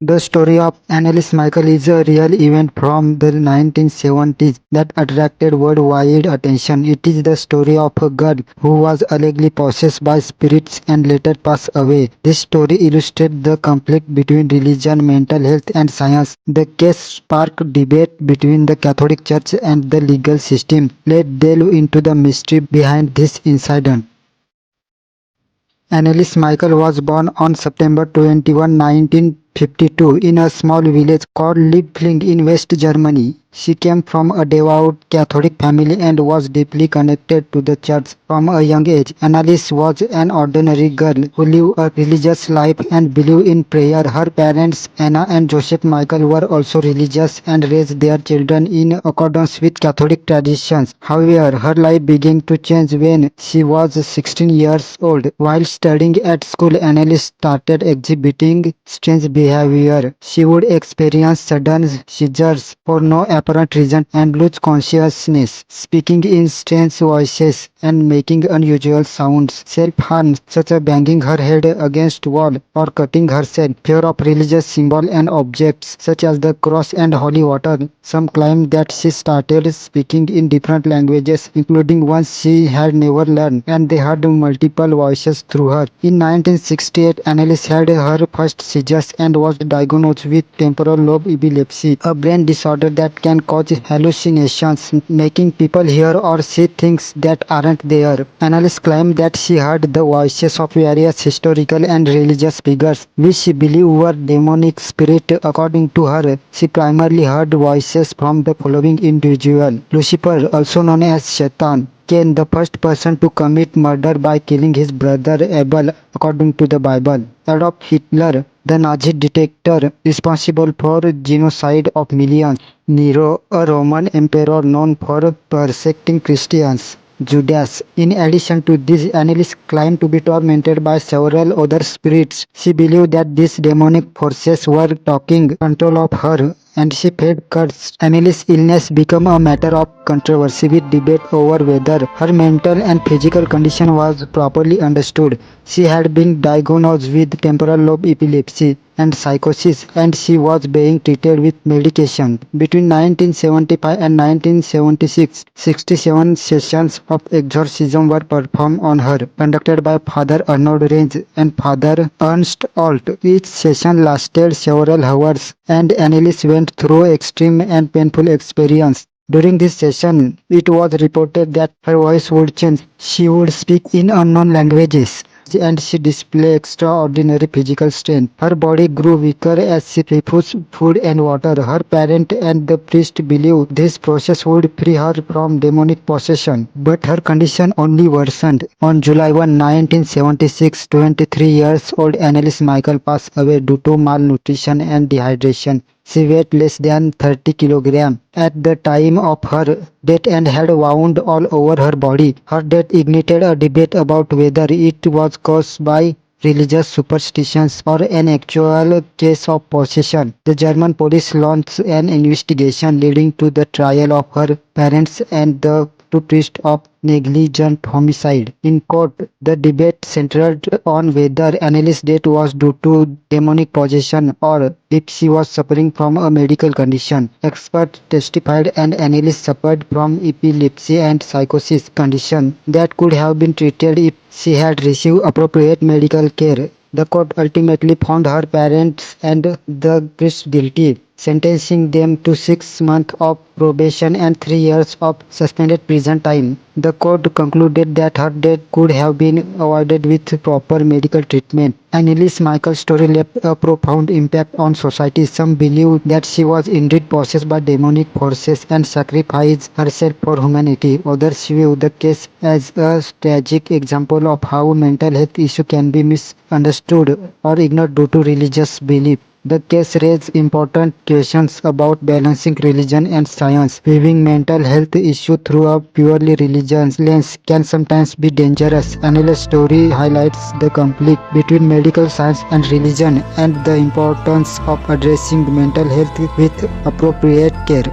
The story of Anneliese Michel is a real event from the 1970s that attracted worldwide attention. It is the story of a girl who was allegedly possessed by spirits and later passed away. This story illustrates the conflict between religion, mental health, and science. The case sparked debate between the Catholic Church and the legal system. Let's delve into the mystery behind this incident. Anneliese Michel was born on September 21, 1952 in a small village called Liebling in West Germany. She came from a devout Catholic family and was deeply connected to the church from a young age. Anneliese was an ordinary girl who lived a religious life and believed in prayer. Her parents, Anna and Joseph Michel, were also religious and raised their children in accordance with Catholic traditions. However, her life began to change when she was 16 years old. While studying at school, Anneliese started exhibiting strange behavior. She would experience sudden seizures for no apparent reason and lose consciousness, speaking in strange voices and making unusual sounds. Self-harm, such as banging her head against wall or cutting herself. Fear of religious symbols and objects, such as the cross and holy water. Some claim that she started speaking in different languages, including ones she had never learned, and they heard multiple voices through her. In 1968, Anneliese had her first seizures and was diagnosed with temporal lobe epilepsy, a brain disorder that can cause hallucinations, making people hear or see things that aren't there. Anneliese claimed that she heard the voices of various historical and religious figures, which she believed were demonic spirits. According to her, she primarily heard voices from the following individual: Lucifer, also known as Satan; Cain, the first person to commit murder by killing his brother Abel according to the Bible; Adolf Hitler, the Nazi dictator responsible for genocide of millions; Nero, a Roman emperor known for persecuting Christians; Judas. In addition to this, Anneliese claimed to be tormented by several other spirits. She believed that these demonic forces were taking control of her and she felt cursed. Annelie's illness became a matter of controversy with debate over whether her mental and physical condition was properly understood. She had been diagnosed with temporal lobe epilepsy and psychosis, and she was being treated with medication. Between 1975 and 1976, 67 sessions of exorcism were performed on her, conducted by Father Arnold Range and Father Ernst Alt. Each session lasted several hours, and Anneliese went through extreme and painful experience. During this session, it was reported that her voice would change. She would speak in unknown languages and she displayed extraordinary physical strength. Her body grew weaker as she refused food and water. Her parent and the priest believed this process would free her from demonic possession, but her condition only worsened. On July 1, 1976, 23 years old Anneliese Michel passed away due to malnutrition and dehydration. She weighed less than 30 kilograms at the time of her death and had wounds all over her body. Her death ignited a debate about whether it was caused by religious superstitions or an actual case of possession. The German police launched an investigation leading to the trial of her parents and the two priests of negligent homicide. In court, the debate centered on whether Annelie's death was due to demonic possession or if she was suffering from a medical condition. Experts testified and Anneliese suffered from epilepsy and psychosis condition that could have been treated if she had received appropriate medical care. The court ultimately found her parents and the priest guilty, sentencing them to 6 months of probation and 3 years of suspended prison time. The court concluded that her death could have been avoided with proper medical treatment. Anneliese Michel's story left a profound impact on society. Some believe that she was indeed possessed by demonic forces and sacrificed herself for humanity. Others view the case as a tragic example of how mental health issues can be misunderstood or ignored due to religious belief. The case raised important questions about balancing religion and science. Viewing mental health issues through a purely religious lens can sometimes be dangerous. Another story highlights the conflict between medical science and religion and the importance of addressing mental health with appropriate care.